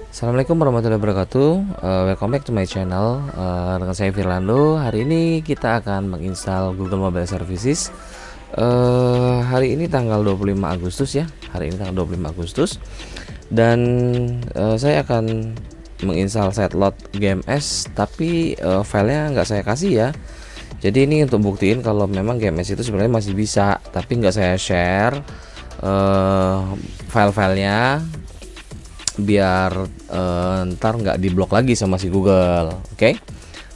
Assalamualaikum warahmatullahi wabarakatuh. Welcome back to my channel. Dengan saya Firlando. Hari ini kita akan menginstal Google Mobile Services. Hari ini tanggal 25 Agustus ya. Hari ini tanggal 25 Agustus. Dan saya akan menginstal Setlot GMS, tapi filenya nggak saya kasih ya. Jadi ini untuk buktiin kalau memang GMS itu sebenarnya masih bisa, tapi nggak saya share file-filenya biar ntar nggak diblok lagi sama si Google. Oke.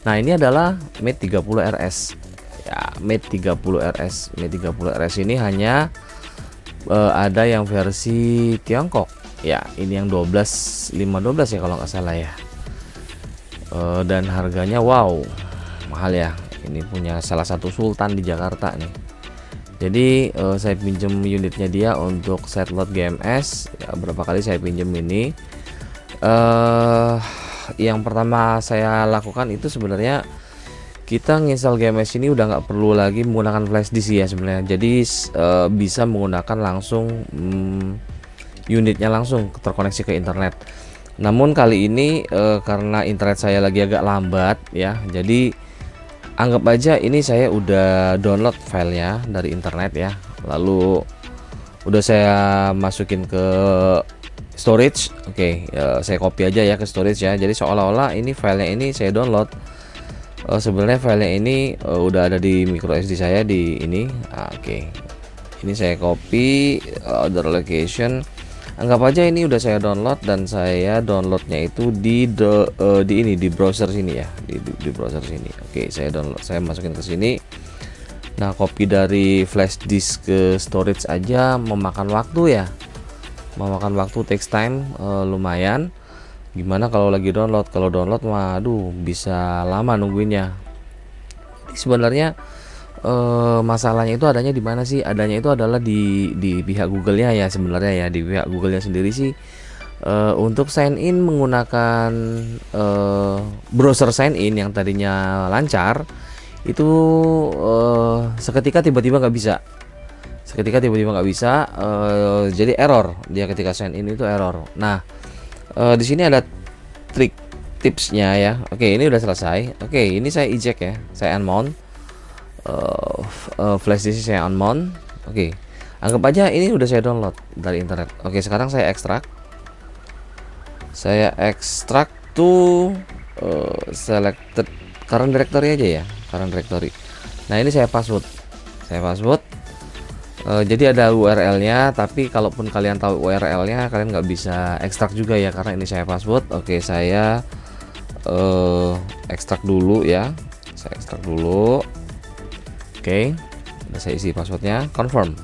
Nah, ini adalah Mate 30 RS. Ya, Mate 30 RS. Mate 30 RS ini hanya ada yang versi Tiongkok. Ya, ini yang 512 ya kalau nggak salah ya. Dan harganya wow, mahal ya. Ini punya salah satu sultan di Jakarta nih. Jadi saya pinjam unitnya dia untuk Setlot GMS ya, berapa kali saya pinjam ini. Yang pertama saya lakukan itu sebenarnya kita nginstal GMS ini udah nggak perlu lagi menggunakan flash disk ya sebenarnya. Jadi bisa menggunakan langsung unitnya langsung terkoneksi ke internet. Namun kali ini karena internet saya lagi agak lambat ya, jadi anggap aja ini saya udah download filenya dari internet ya, lalu udah saya masukin ke storage. Oke, saya copy aja ya ke storage ya, jadi seolah-olah ini filenya ini saya download. Sebenarnya filenya ini udah ada di micro SD saya di ini. Oke, ini saya copy other location. Anggap aja ini udah saya download, dan saya downloadnya itu di browser sini ya, di browser sini. Oke, saya download, saya masukin ke sini. Nah, copy dari flash disk ke storage aja memakan waktu ya, memakan waktu, takes time lumayan. Gimana kalau lagi download? Kalau download waduh bisa lama nungguinnya. Sebenarnya masalahnya itu adanya di mana sih? Adanya itu adalah di pihak Google-nya ya sebenarnya ya, di pihak Google-nya sendiri sih. Untuk sign in menggunakan browser sign in yang tadinya lancar itu seketika tiba-tiba nggak bisa. Jadi error dia ketika sign in itu error. Nah, di sini ada trik tipsnya ya. Oke, ini udah selesai. Oke, ini saya eject ya, saya unmount. Flash disk saya unmount. Oke, anggap aja ini udah saya download dari internet. Oke, sekarang saya ekstrak. Saya ekstrak to selected current directory aja ya, current directory. Nah, ini saya password. Jadi ada URL-nya, tapi kalaupun kalian tahu URL-nya, kalian nggak bisa ekstrak juga ya, karena ini saya password. Oke, saya ekstrak dulu ya. Saya ekstrak dulu. Oke, udah saya isi passwordnya, confirm.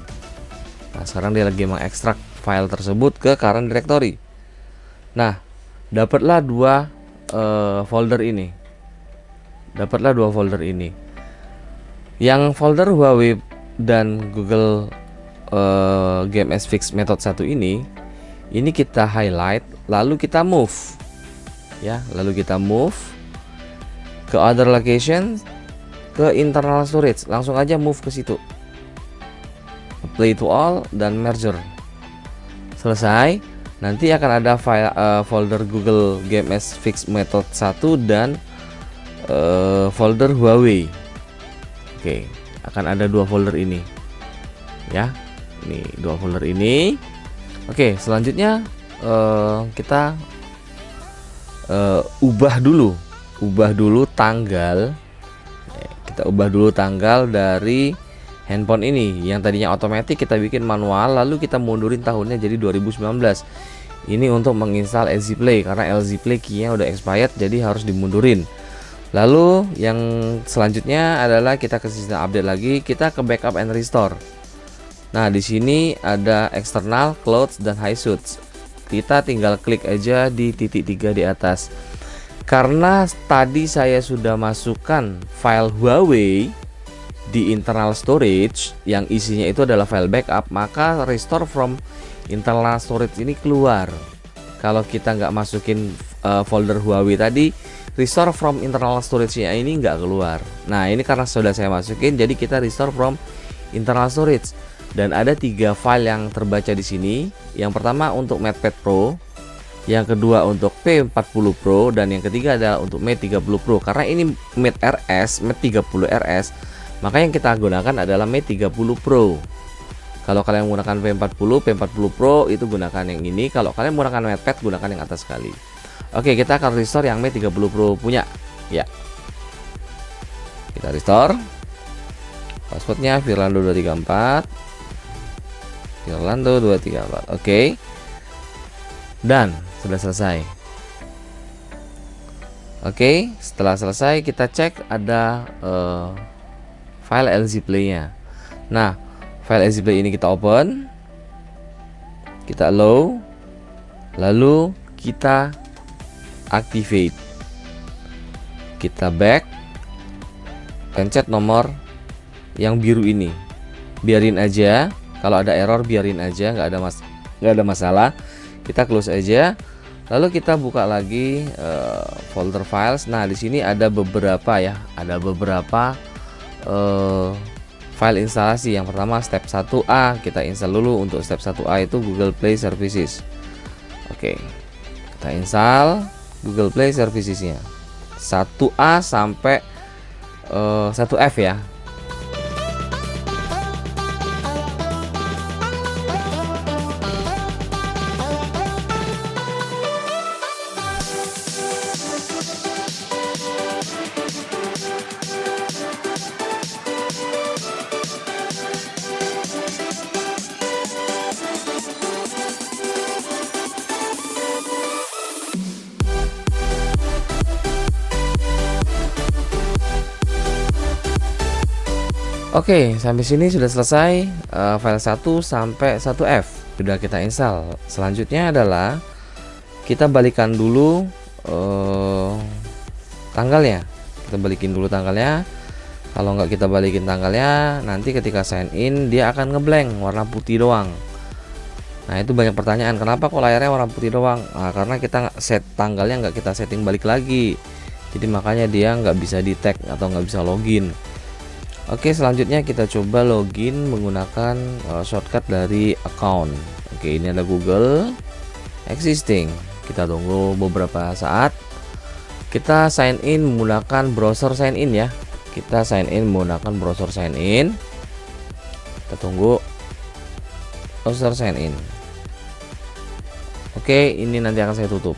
Nah, sekarang dia lagi mengekstrak file tersebut ke current directory. Nah, dapatlah dua folder ini. Yang folder Huawei dan Google GMS Fix Method 1 ini kita highlight, lalu kita move ya, ke other location, ke internal storage. Langsung aja move ke situ, apply to all, dan merger. Selesai. Nanti akan ada file folder Google GMS Fix Method 1 dan folder Huawei. Oke, akan ada dua folder ini ya, ini dua folder ini. Oke, selanjutnya kita ubah dulu tanggal. Kita ubah dulu tanggal dari handphone ini, yang tadinya otomatis kita bikin manual, lalu kita mundurin tahunnya jadi 2019. Ini untuk menginstal LZ Play, karena LZ Play key-nya udah expired, jadi harus dimundurin. Lalu yang selanjutnya adalah kita ke sistem update lagi, kita ke backup and restore. Nah, di sini ada external, clouds, dan high suits. Kita tinggal klik aja di titik 3 di atas. Karena tadi saya sudah masukkan file Huawei di internal storage yang isinya itu adalah file backup, maka restore from internal storage ini keluar. Kalau kita nggak masukin folder Huawei tadi, restore from internal storage-nya ini nggak keluar. Nah, ini karena sudah saya masukin, jadi kita restore from internal storage. Dan ada 3 file yang terbaca di sini. Yang pertama untuk MatePad Pro, yang kedua untuk P40 Pro, dan yang ketiga adalah untuk Mate 30 Pro. Karena ini Mate RS, Mate 30 RS, maka yang kita gunakan adalah Mate 30 Pro. Kalau kalian menggunakan P40 Pro itu gunakan yang ini. Kalau kalian menggunakan MatePad, gunakan yang atas sekali. Oke, kita akan restore yang Mate 30 Pro punya. Ya. Kita restore. Passwordnya Firlando234. Firlando234. Oke. Dan sudah selesai. Oke, setelah selesai kita cek ada file LZ Play nya. Nah, file LZ Play ini kita open, kita allow, lalu kita activate, kita back, pencet nomor yang biru ini, biarin aja. Kalau ada error biarin aja, nggak ada masalah. Kita close aja, lalu kita buka lagi folder files. Nah, di sini ada beberapa file instalasi. Yang pertama step 1A, kita install dulu. Untuk step 1A itu Google Play Services. Oke, kita install Google Play Services-nya 1A sampai 1F ya. Oke, sampai sini sudah selesai file 1 sampai 1F sudah kita install. Selanjutnya adalah kita balikan dulu tanggalnya. Kita balikin dulu tanggalnya. Kalau nggak kita balikin tanggalnya, nanti ketika sign in dia akan ngeblank warna putih doang. Nah, itu banyak pertanyaan, kenapa kok layarnya warna putih doang? Nah, karena kita set tanggalnya nggak kita setting balik lagi, jadi makanya dia nggak bisa di tag atau nggak bisa login. Oke, selanjutnya kita coba login menggunakan shortcut dari account. Oke, ini ada Google existing. Kita tunggu beberapa saat. Kita sign in menggunakan browser sign in ya. Kita sign in menggunakan browser sign in. Kita tunggu browser sign in. Oke, ini nanti akan saya tutup.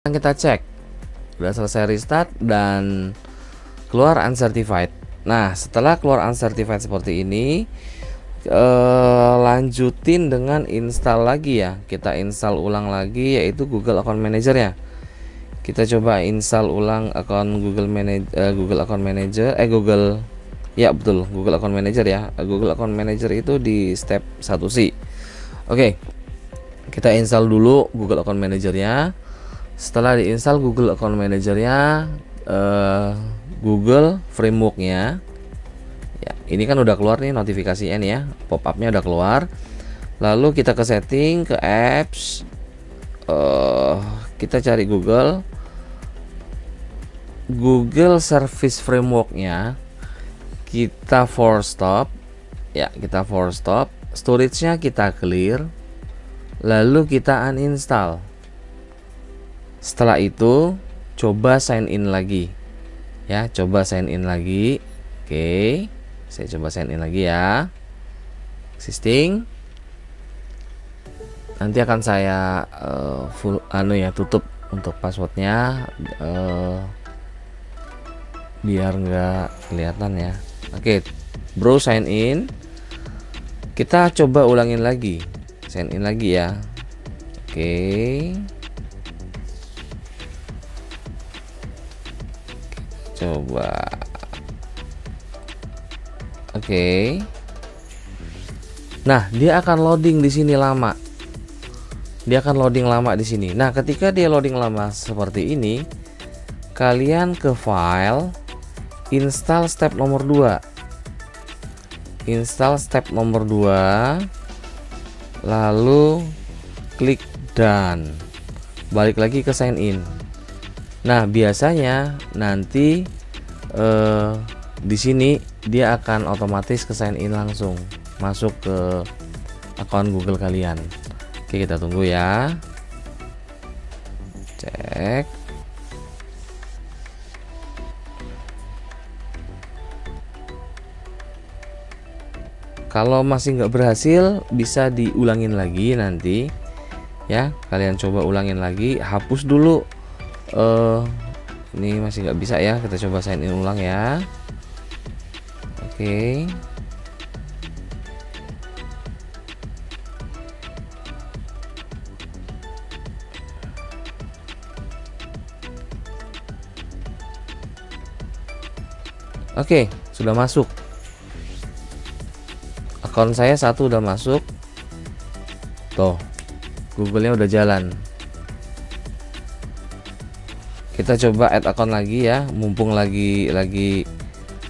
Kita cek Udah selesai restart dan keluar uncertified. Nah, setelah keluar uncertified seperti ini, lanjutin dengan install lagi ya. Kita install ulang lagi yaitu Google Account Manager ya. Kita coba install ulang akun Google Account Manager, Google, ya betul, Google Account Manager ya. Google Account Manager itu di step 1C. Oke, kita install dulu Google Account Manager-nya. Setelah diinstal Google Account Manager-nya, Google Framework-nya ya, ini kan udah keluar nih notifikasinya nih ya, pop-up-nya udah keluar. Lalu kita ke setting, ke apps, kita cari Google Service Framework-nya, kita force stop ya, kita force stop, storage-nya kita clear, lalu kita uninstall. Setelah itu coba sign in lagi ya, coba sign in lagi. Oke, saya coba sign in lagi ya, existing. Nanti akan saya full tutup untuk passwordnya biar nggak kelihatan ya. Oke, bro sign in. Kita coba ulangin lagi, sign in lagi ya. Oke, coba. Oke. Nah, dia akan loading di sini lama. Dia akan loading lama di sini. Nah, ketika dia loading lama seperti ini, kalian ke file, install step nomor 2. Install step nomor 2. Lalu klik done. Balik lagi ke sign in. Nah, biasanya nanti di sini dia akan otomatis ke sign in langsung masuk ke akun Google kalian. Oke, kita tunggu ya. Cek. Kalau masih nggak berhasil, bisa diulangin lagi nanti ya. Kalian coba ulangin lagi, hapus dulu. Ini masih nggak bisa ya, kita coba sign in ulang ya. Oke. Oke, sudah masuk. Akun saya satu udah masuk. Tuh, Google-nya udah jalan. Kita coba add akun lagi ya, mumpung lagi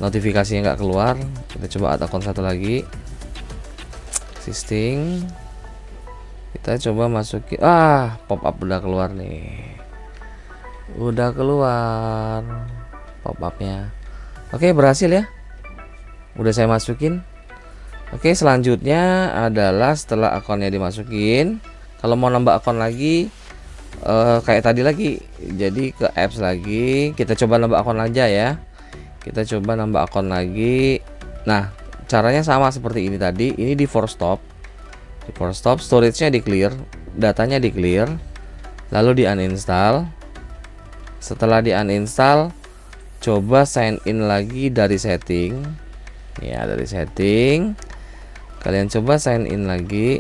notifikasinya nggak keluar. Kita coba add akun satu lagi. Existing. Kita coba masukin. Pop-up udah keluar nih. Udah keluar pop-upnya. Oke, berhasil ya. Udah saya masukin. Oke, selanjutnya adalah setelah akunnya dimasukin, kalau mau nambah akun lagi kayak tadi lagi, jadi ke apps lagi, kita coba nambah akun aja ya. Kita coba nambah akun lagi. Nah, caranya sama seperti ini tadi. Ini di force stop. Di force stop, storage-nya di clear, datanya di clear, lalu di uninstall. Setelah di uninstall, coba sign in lagi dari setting. Ya, dari setting. Kalian coba sign in lagi.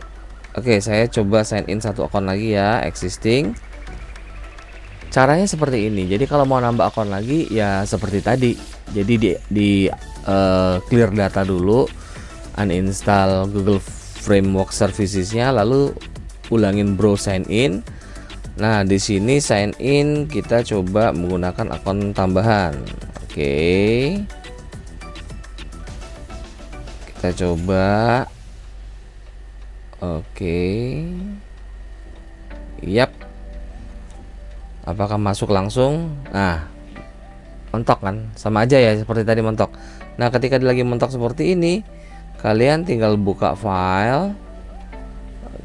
Oke, saya coba sign in satu akun lagi ya, existing. Caranya seperti ini. Jadi kalau mau nambah akun lagi ya seperti tadi. Jadi di clear data dulu, uninstall Google Framework Services-nya, lalu ulangin browse sign in. Nah, di sini sign in kita coba menggunakan akun tambahan. Oke. Kita coba. Oke. Yap. Apakah masuk langsung? Nah, mentok kan? Sama aja ya seperti tadi mentok. Nah, ketika lagi mentok seperti ini, kalian tinggal buka file.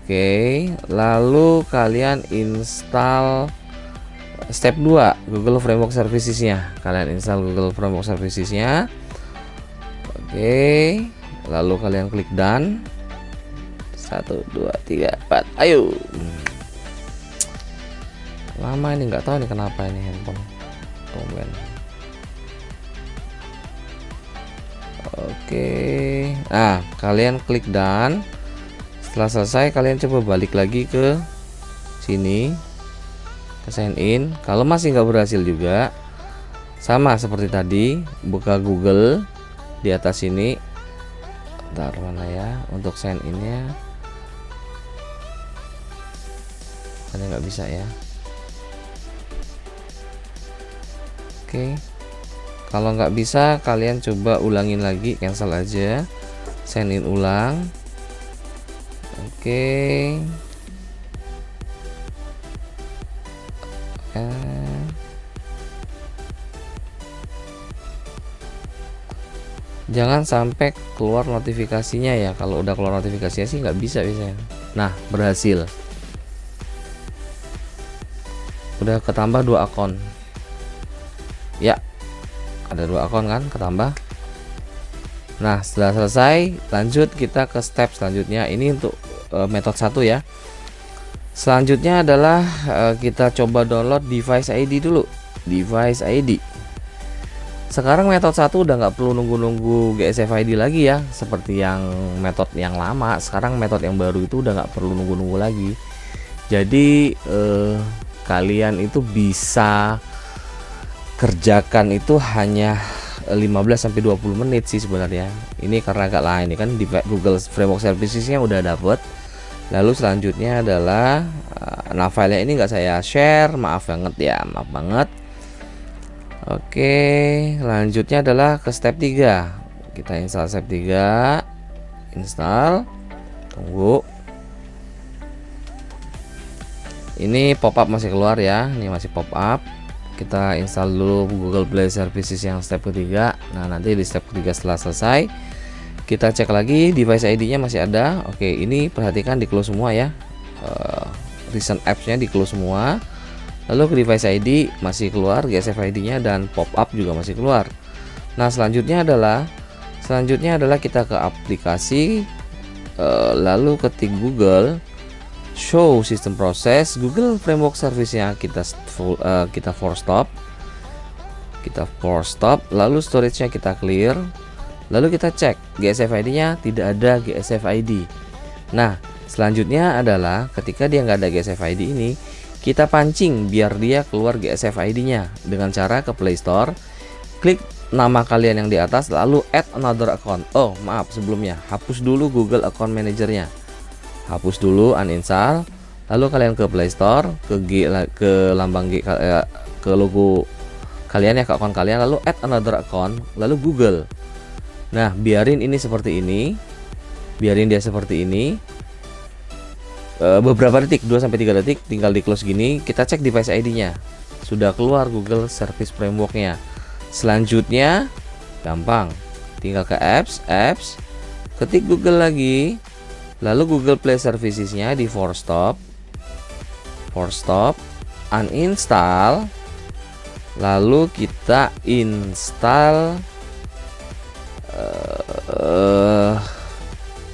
Oke, lalu kalian install step 2 Google Framework Services-nya. Kalian install Google Framework Services-nya. Oke, lalu kalian klik done. 1 2 3 4. Ayo. Lama ini, nggak tahu nih kenapa ini handphone. komen. Oke, nah kalian klik done. Setelah selesai kalian coba balik lagi ke sini, ke sign in. Kalau masih nggak berhasil juga, sama seperti tadi, buka Google di atas sini. Bentar, mana ya untuk sign innya? Hanya nggak bisa ya. Oke, kalau nggak bisa kalian coba ulangin lagi, cancel aja, sign in ulang. Oke. Jangan sampai keluar notifikasinya ya. Kalau udah keluar notifikasinya sih nggak bisa biasanya. Nah, berhasil. Udah ketambah 2 akun. Ya, ada 2 akun kan ketambah. Nah, setelah selesai, lanjut kita ke step selanjutnya. Ini untuk metode 1 ya. Selanjutnya adalah kita coba download device ID dulu. Device ID. Sekarang metode 1 udah nggak perlu nunggu-nunggu GSF ID lagi ya, seperti yang metode yang lama. Sekarang metode yang baru itu udah nggak perlu nunggu-nunggu lagi. Jadi kalian itu bisa kerjakan itu hanya 15-20 menit sih sebenarnya. Ini karena agak lain, ini kan di Google Framework Services-nya udah dapet. Lalu selanjutnya adalah nah filenya ini nggak saya share, maaf banget ya, maaf banget. Oke, lanjutnya adalah ke step 3. Kita install step 3. Install. Tunggu. Ini pop-up masih keluar ya. Ini masih pop-up. Kita install dulu Google Play Services yang step ketiga. Nah, nanti di step ketiga setelah selesai, kita cek lagi device ID-nya masih ada. Oke, ini perhatikan di close semua ya. Recent apps-nya di close semua. Lalu ke device ID masih keluar, GSF ID-nya dan pop-up juga masih keluar. Nah, selanjutnya adalah kita ke aplikasi, lalu ketik Google show system process, Google Framework Service-nya kita force stop, lalu storage-nya kita clear, lalu kita cek GSF ID-nya tidak ada GSF ID. Nah, selanjutnya adalah ketika dia nggak ada GSF ID ini, kita pancing biar dia keluar GSF ID-nya dengan cara ke Play Store, klik nama kalian yang di atas, lalu add another account. Oh maaf, sebelumnya hapus dulu Google Account Manager-nya, hapus dulu, uninstall, lalu kalian ke Play Store, ke lambang G, ke logo kalian ya, ke account kalian, lalu add another account, lalu Google. Nah, biarin ini seperti ini, biarin dia seperti ini. Beberapa detik, 2-3 detik, tinggal di close gini, kita cek device ID-nya. Sudah keluar Google Service Framework-nya. Selanjutnya gampang, tinggal ke apps, ketik Google lagi, lalu Google Play Services-nya di force stop, uninstall, lalu kita install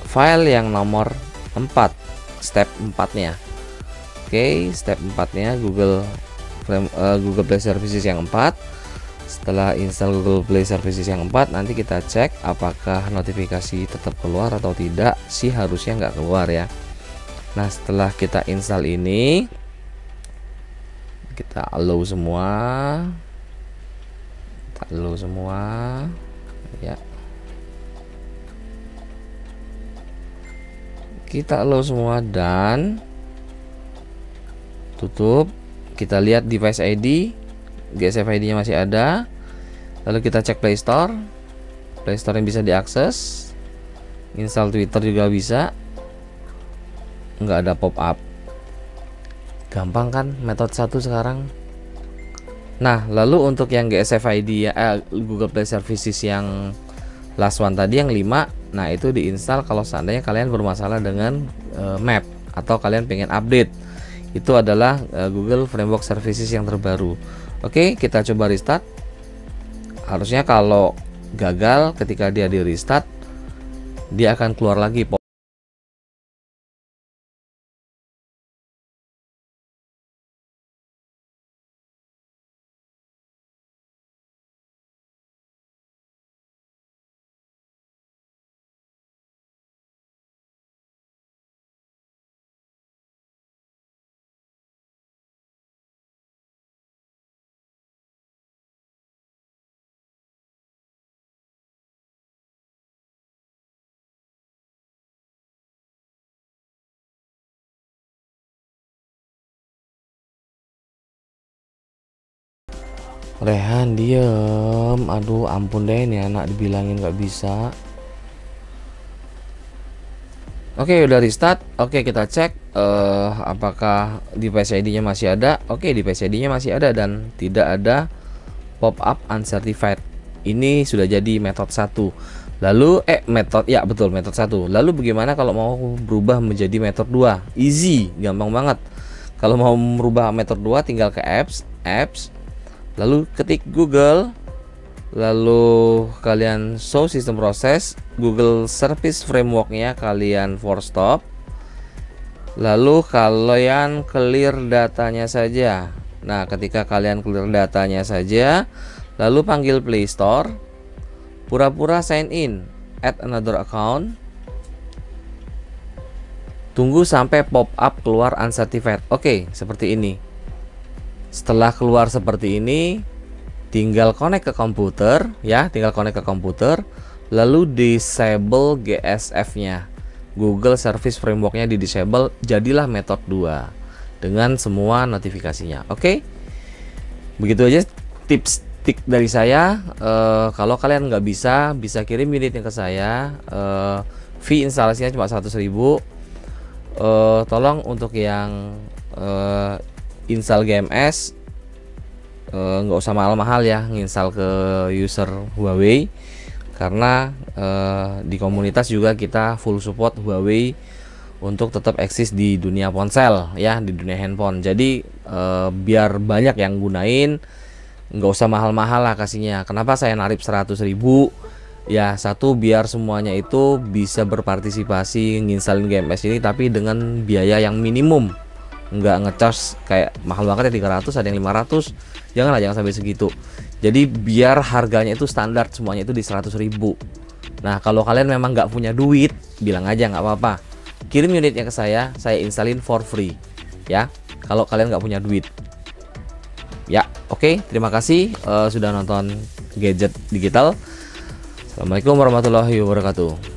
file yang nomor 4, step 4-nya. Oke, step 4-nya Google Play Services yang 4. Setelah install Google Play Services yang 4, nanti kita cek apakah notifikasi tetap keluar atau tidak. Sih harusnya nggak keluar ya. Nah, setelah kita install ini, kita allow semua, ya. Kita allow semua dan tutup. Kita lihat device ID, GSF ID-nya masih ada. Lalu kita cek Play Store yang bisa diakses. Install Twitter juga bisa. Nggak ada pop-up. Gampang kan metode 1 sekarang. Nah, lalu untuk yang GSF ID ya, Google Play Services yang last one tadi yang 5, nah itu diinstal kalau seandainya kalian bermasalah dengan map atau kalian pengen update. Itu adalah Google Framework Services yang terbaru. Oke, kita coba restart. Harusnya kalau gagal ketika dia di restart, dia akan keluar lagi Rehan diem, aduh ampun deh ini anak dibilangin nggak bisa. Oke, udah restart. Oke, kita cek apakah di Face ID-nya masih ada. Oke, di Face ID-nya masih ada dan tidak ada pop up uncertified. Ini sudah jadi metode 1. Lalu metode, ya betul, metode 1. Lalu bagaimana kalau mau berubah menjadi metode 2? Easy, gampang banget. Kalau mau merubah metode 2 tinggal ke apps, lalu ketik Google, lalu kalian show system process, Google Service Framework-nya kalian force stop, lalu kalian clear datanya saja. Nah, ketika kalian clear datanya saja, lalu panggil Play Store, pura-pura sign in, add another account, tunggu sampai pop up keluar uncertified. Oke, seperti ini. Setelah keluar seperti ini, tinggal connect ke komputer ya, lalu disable GSF-nya, Google Service Framework-nya di disable, jadilah metode 2 dengan semua notifikasinya. Oke, begitu aja tips dari saya. Kalau kalian nggak bisa kirim unitnya ke saya. Fee instalasinya cuma 100.000. Tolong untuk yang install GMS nggak usah mahal-mahal ya, nginstal ke user Huawei, karena di komunitas juga kita full support Huawei untuk tetap eksis di dunia ponsel ya, di dunia handphone. Jadi biar banyak yang gunain, nggak usah mahal-mahal lah kasihnya. Kenapa saya narik 100.000 ya? Satu, biar semuanya itu bisa berpartisipasi nginstalin GMS ini tapi dengan biaya yang minimum, nggak ngecharge kayak mahal banget ya 300, ada yang 500. Jangan sampai segitu. Jadi biar harganya itu standar, semuanya itu di 100.000. Nah, kalau kalian memang nggak punya duit, bilang aja, nggak apa-apa, kirim unitnya ke saya installin for free ya, kalau kalian nggak punya duit ya. Oke, terima kasih sudah nonton Gadget Digital. Assalamualaikum warahmatullahi wabarakatuh.